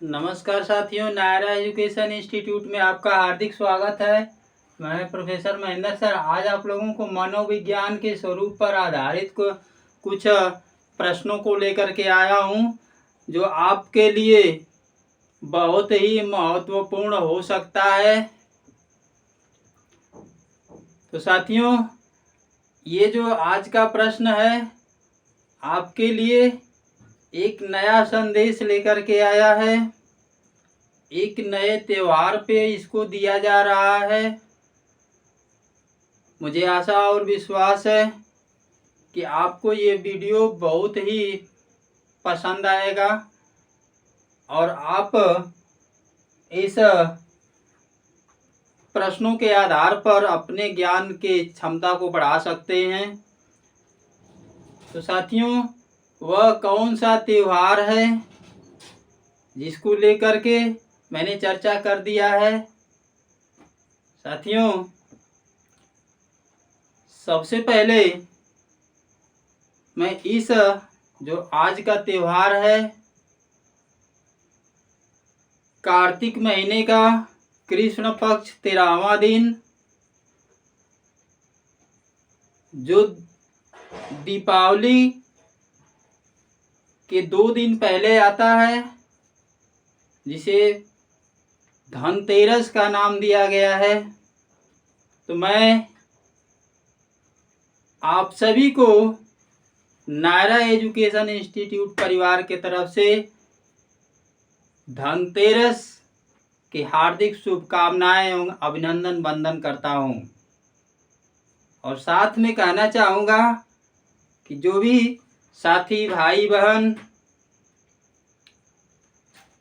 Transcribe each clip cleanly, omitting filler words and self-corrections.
नमस्कार साथियों, Naira education institute में आपका हार्दिक स्वागत है। मैं प्रोफेसर महेंद्र सर आज आप लोगों को मनोविज्ञान के स्वरूप पर आधारित कुछ प्रश्नों को लेकर के आया हूं, जो आपके लिए बहुत ही महत्वपूर्ण हो सकता है। तो साथियों, ये जो आज का प्रश्न है आपके लिए एक नया संदेश लेकर के आया है। एक नए त्योहार पे इसको दिया जा रहा है। मुझे आशा और विश्वास है कि आपको ये वीडियो बहुत ही पसंद आएगा और आप इस प्रश्नों के आधार पर अपने ज्ञान की क्षमता को बढ़ा सकते हैं। तो साथियों, वह कौन सा त्योहार है जिसको लेकर के मैंने चर्चा कर दिया है। साथियों, सबसे पहले मैं इस जो आज का त्योहार है, कार्तिक महीने का कृष्ण पक्ष 13वां दिन, जो दीपावली के 2 दिन पहले आता है, जिसे धनतेरस का नाम दिया गया है। तो मैं आप सभी को नायरा एजुकेशन इंस्टीट्यूट परिवार के तरफ से धनतेरस की हार्दिक शुभकामनाएं एवं अभिनंदन वंदन करता हूं। और साथ में कहना चाहूँगा कि जो भी साथी भाई बहन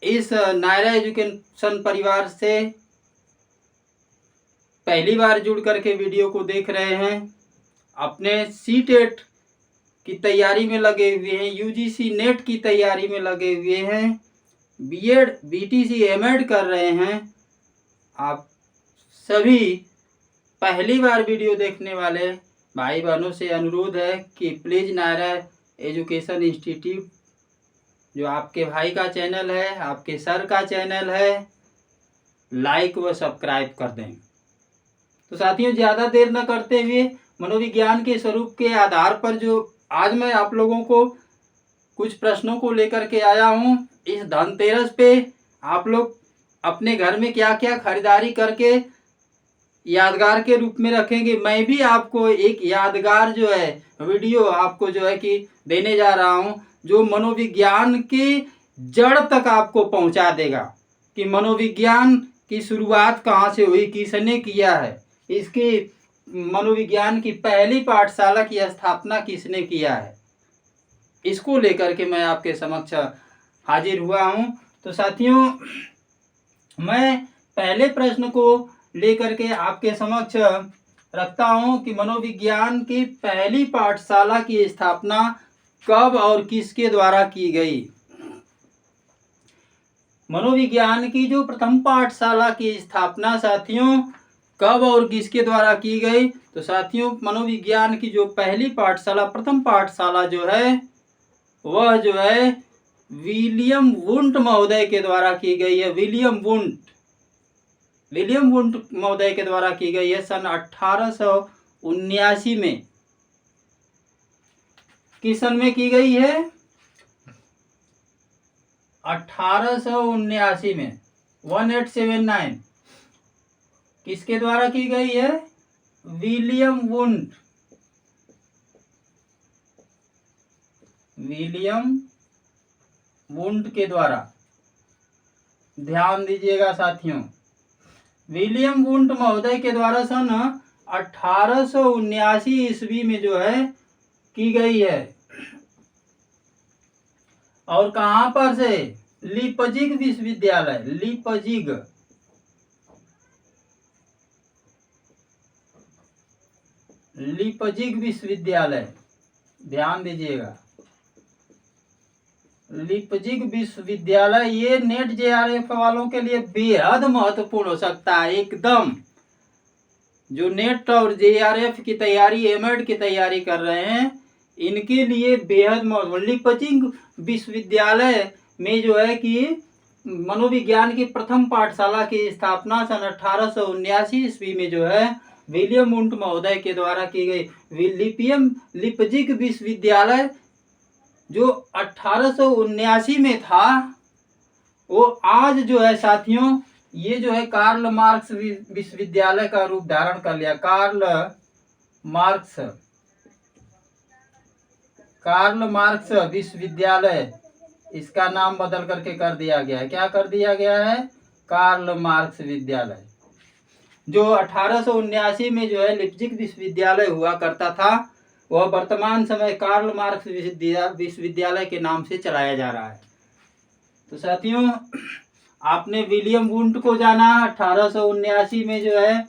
इस नायरा एजुकेशन परिवार से पहली बार जुड़ करके वीडियो को देख रहे हैं, अपने सीटेट की तैयारी में लगे हुए हैं, यूजीसी नेट की तैयारी में लगे हुए हैं, बीएड बीटीसी एमएड कर रहे हैं, आप सभी पहली बार वीडियो देखने वाले भाई बहनों से अनुरोध है कि प्लीज़ नायरा एजुकेशन इंस्टीट्यूट, जो आपके भाई का चैनल है, आपके सर का चैनल है, लाइक व सब्सक्राइब कर दें। तो साथियों, ज़्यादा देर न करते हुए मनोविज्ञान के स्वरूप के आधार पर जो आज मैं आप लोगों को कुछ प्रश्नों को लेकर के आया हूँ, इस धनतेरस पे आप लोग अपने घर में क्या क्या खरीदारी करके यादगार के रूप में रखेंगे। मैं भी आपको एक यादगार जो है वीडियो आपको जो है कि देने जा रहा हूँ, जो मनोविज्ञान की जड़ तक आपको पहुँचा देगा कि मनोविज्ञान की शुरुआत कहाँ से हुई, किसने किया है, इसकी मनोविज्ञान की पहली पाठशाला की स्थापना किसने किया है, इसको लेकर के मैं आपके समक्ष हाजिर हुआ हूँ। तो साथियों, मैं पहले प्रश्न को लेकर के आपके समक्ष रखता हूँ कि मनोविज्ञान की पहली पाठशाला की स्थापना कब और किसके द्वारा की गई। मनोविज्ञान की जो प्रथम पाठशाला की स्थापना साथियों कब और किसके द्वारा की गई। तो साथियों, मनोविज्ञान की जो पहली पाठशाला, प्रथम पाठशाला जो है, वह जो है विलियम वुंट महोदय के द्वारा की गई है। विलियम वुंट महोदय के द्वारा की गई है सन 1879 में। किस सन में की गई है? 1879 में, 1879। किसके द्वारा की गई है? विलियम वुंट के द्वारा। ध्यान दीजिएगा साथियों, विलियम वुंट महोदय के द्वारा सन 1879 ईस्वी में जो है की गई है। और कहां पर से? लीपजिग विश्वविद्यालय, लीपजिग विश्वविद्यालय, ध्यान दीजिएगा, लीपजिग विश्वविद्यालय। ये नेट जेआरएफ वालों के लिए बेहद महत्वपूर्ण हो सकता है। एकदम जो नेट और जेआरएफ की तैयारी, एमएड की तैयारी कर रहे हैं, इनके लिए बेहद महत्वपूर्ण। लीपजिग विश्वविद्यालय में जो है कि मनोविज्ञान की प्रथम पाठशाला की स्थापना सन 1879 ईस्वी में जो है विलियम वुंट महोदय के द्वारा की गई। लिपजिग विश्वविद्यालय जो 1879 में था, वो आज जो है साथियों, ये जो है कार्ल मार्क्स विश्वविद्यालय का रूप धारण कर लिया। कार्ल मार्क्स विश्वविद्यालय, इसका नाम बदल करके कर दिया गया है। क्या कर दिया गया है? कार्ल मार्क्स विद्यालय। जो 1879 में जो है लिप्जिग विश्वविद्यालय हुआ करता था, वह वर्तमान समय कार्ल मार्क्स विश्वविद्यालय के नाम से चलाया जा रहा है। तो साथियों, आपने विलियम वुंट को जाना। 1879 में जो है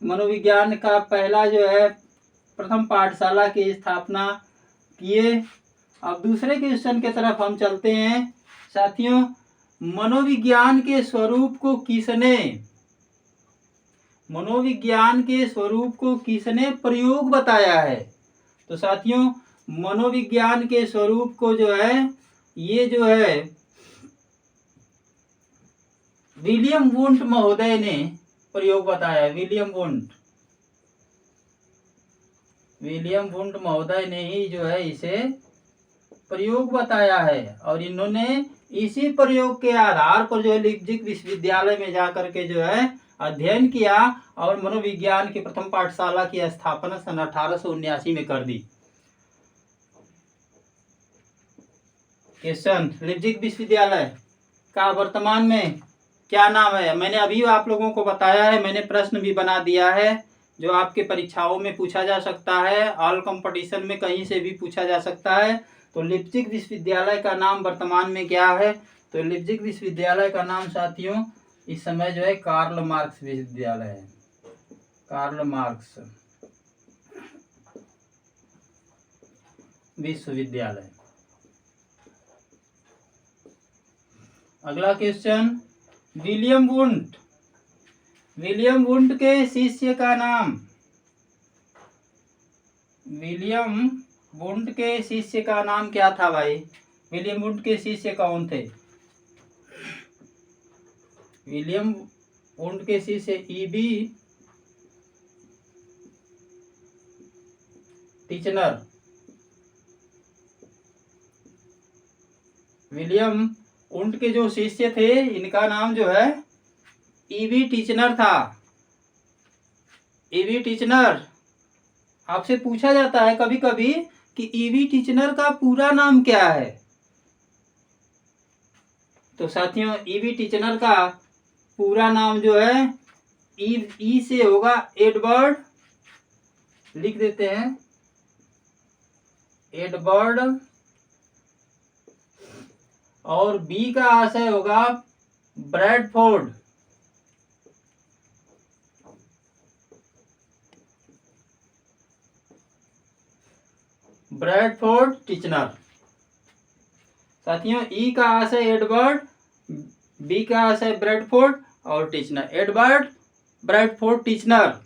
मनोविज्ञान का पहला जो है प्रथम पाठशाला की स्थापना किए। अब दूसरे क्वेश्चन की तरफ हम चलते हैं। साथियों, मनोविज्ञान के स्वरूप को किसने प्रयोग बताया है? तो साथियों, मनोविज्ञान के स्वरूप को जो है, ये जो है विलियम वुंट महोदय ने प्रयोग बताया है। विलियम वुंट महोदय ने ही जो है इसे प्रयोग बताया है, और इन्होंने इसी प्रयोग के आधार पर जो है लिप्जिग विश्वविद्यालय में जाकर के जो है अध्ययन किया और मनोविज्ञान की प्रथम पाठशाला की स्थापना सन 1879 में कर दी। क्वेश्चन, लिप्जिग विश्वविद्यालय का वर्तमान में क्या नाम है? मैंने अभी आप लोगों को बताया है, मैंने प्रश्न भी बना दिया है जो आपके परीक्षाओं में पूछा जा सकता है, ऑल कंपटीशन में कहीं से भी पूछा जा सकता है। तो लिप्जिग विश्वविद्यालय का नाम वर्तमान में क्या है? तो लिप्जिग विश्वविद्यालय का नाम साथियों इस समय जो है कार्ल मार्क्स विश्वविद्यालय है। कार्ल मार्क्स विश्वविद्यालय। अगला क्वेश्चन, विलियम वुंट के शिष्य का नाम। विलियम वुंट के शिष्य का नाम क्या था भाई? विलियम वुंट के शिष्य कौन थे? विलियम वुंट के शिष्य ईबी टीचनर। विलियम वुंट के जो शिष्य थे, इनका नाम जो है ईबी टीचनर था। ईबी टीचनर, आपसे पूछा जाता है कभी कभी कि ईबी टीचनर का पूरा नाम क्या है? तो साथियों, ईबी टीचनर का पूरा नाम जो है ई से होगा एडवर्ड, लिख देते हैं एडवर्ड, और बी का आशय होगा ब्रैडफोर्ड। ब्रैडफोर्ड टीचनर। साथियों, ई का आशय एडवर्ड, बी का आशय ब्रैडफोर्ड और टीचनर, एडवर्ड ब्रैडफोर्ड टीचनर।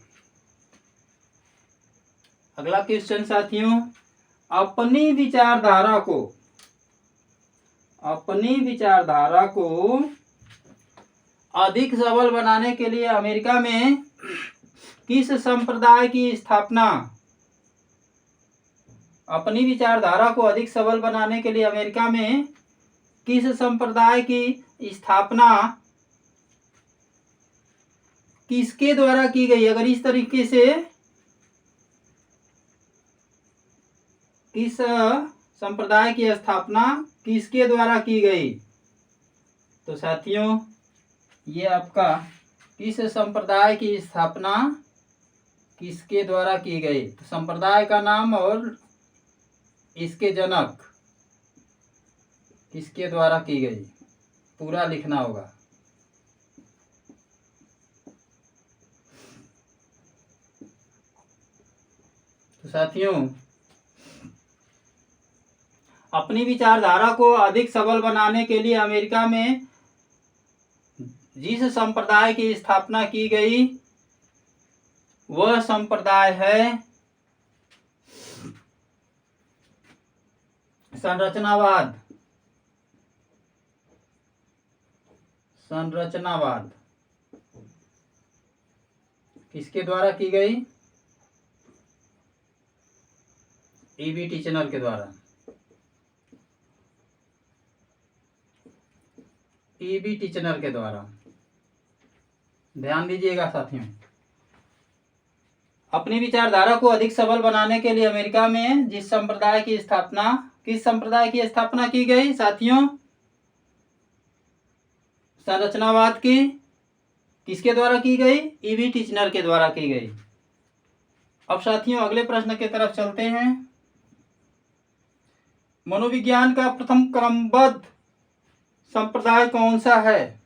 अगला क्वेश्चन साथियों, अपनी विचारधारा को अधिक सबल बनाने के लिए अमेरिका में किस संप्रदाय की स्थापना? अपनी विचारधारा को अधिक सबल बनाने के लिए अमेरिका में किस संप्रदाय की स्थापना किसके द्वारा की गई? अगर इस तरीके से किस संप्रदाय की स्थापना किसके द्वारा की गई? तो साथियों, ये आपका किस संप्रदाय की स्थापना किसके द्वारा की गई? तो संप्रदाय का नाम और इसके जनक किसके द्वारा की गई, पूरा लिखना होगा। तो साथियों, अपनी विचारधारा को अधिक सबल बनाने के लिए अमेरिका में जिस संप्रदाय की स्थापना की गई, वह संप्रदाय है संरचनावाद। संरचनावाद किसके द्वारा की गई? ईबी टिचनर के द्वारा। ईबी टिचनर के द्वारा। ध्यान दीजिएगा साथियों, अपनी विचारधारा को अधिक सबल बनाने के लिए अमेरिका में जिस संप्रदाय की स्थापना, किस संप्रदाय की स्थापना की गई साथियों? संरचनावाद की। किसके द्वारा की गई? ईबी टिचनर के द्वारा की गई। अब साथियों अगले प्रश्न की तरफ चलते हैं। मनोविज्ञान का प्रथम क्रमबद्ध संप्रदाय कौन सा है?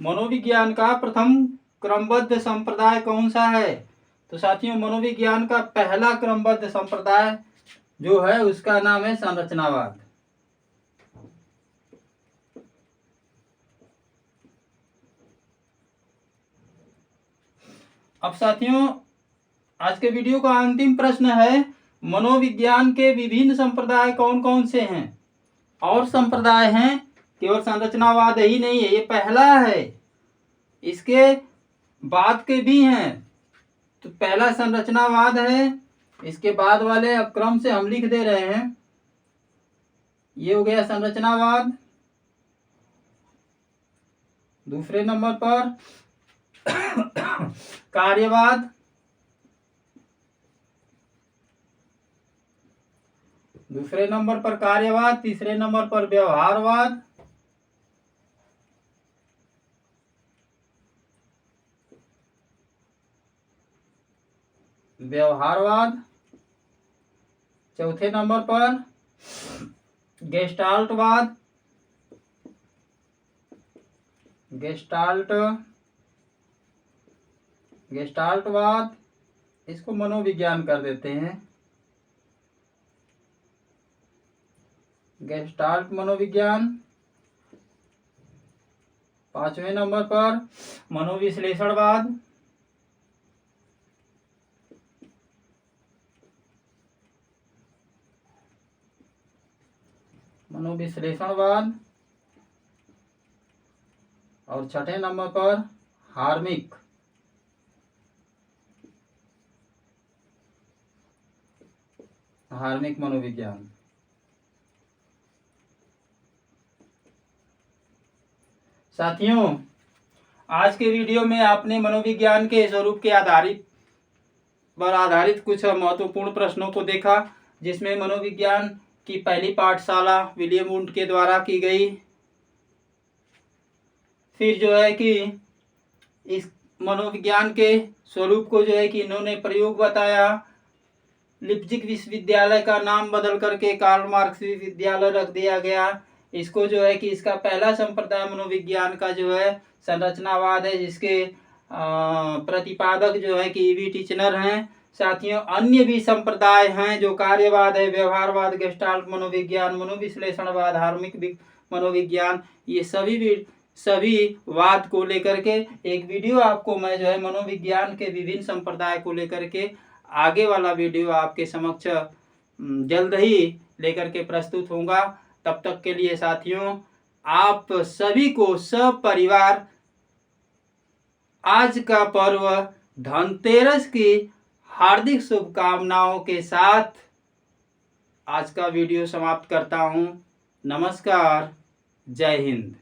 मनोविज्ञान का प्रथम क्रमबद्ध संप्रदाय कौन सा है? तो साथियों मनोविज्ञान का पहला क्रमबद्ध संप्रदाय जो है उसका नाम है संरचनावाद। अब साथियों आज के वीडियो का अंतिम प्रश्न है, मनोविज्ञान के विभिन्न संप्रदाय कौन कौन से हैं? और संप्रदाय हैं, केवल संरचनावाद ही नहीं है, ये पहला है, इसके बाद के भी हैं। तो पहला संरचनावाद है, इसके बाद वाले अब क्रम से हम लिख दे रहे हैं। ये हो गया संरचनावाद। दूसरे नंबर पर कार्यवाद। दूसरे नंबर पर कार्यवाद। तीसरे नंबर पर व्यवहारवाद। व्यवहारवाद। चौथे नंबर पर गेस्टाल्टवाद। गेस्टाल्टवाद, इसको मनोविज्ञान कर देते हैं। गेस्टाल्ट मनोविज्ञान। पांचवें नंबर पर मनोविश्लेषणवाद। मनोविश्लेषणवाद। और छठे नंबर पर हार्मिक मनोविज्ञान। साथियों आज के वीडियो में आपने मनोविज्ञान के स्वरूप के आधारित कुछ महत्वपूर्ण प्रश्नों को देखा, जिसमें मनोविज्ञान की पहली पाठशाला विलियम वुंड के द्वारा की गई। फिर जो है कि इस मनोविज्ञान के स्वरूप को जो है कि इन्होंने प्रयोग बताया। लिप्जिग विश्वविद्यालय का नाम बदल करके कार्ल मार्क्स विश्वविद्यालय रख दिया गया। इसको जो है कि इसका पहला संप्रदाय मनोविज्ञान का जो है संरचनावाद है, जिसके प्रतिपादक जो है कि ईबी टिचनर हैं। साथियों अन्य भी संप्रदाय हैं जो कार्यवाद है, व्यवहारवाद, गेस्टाल्ट मनोविज्ञान, मनोविश्लेषणवाद, हार्मिक मनोविज्ञान, ये सभी वाद को लेकर के एक वीडियो आपको मैं जो है मनोविज्ञान के विभिन्न संप्रदाय को लेकर के आगे वाला वीडियो आपके समक्ष जल्द ही लेकर के प्रस्तुत होगा। तब तक के लिए साथियों आप सभी को सपरिवार आज का पर्व धनतेरस की हार्दिक शुभकामनाओं के साथ आज का वीडियो समाप्त करता हूं। नमस्कार, जय हिंद।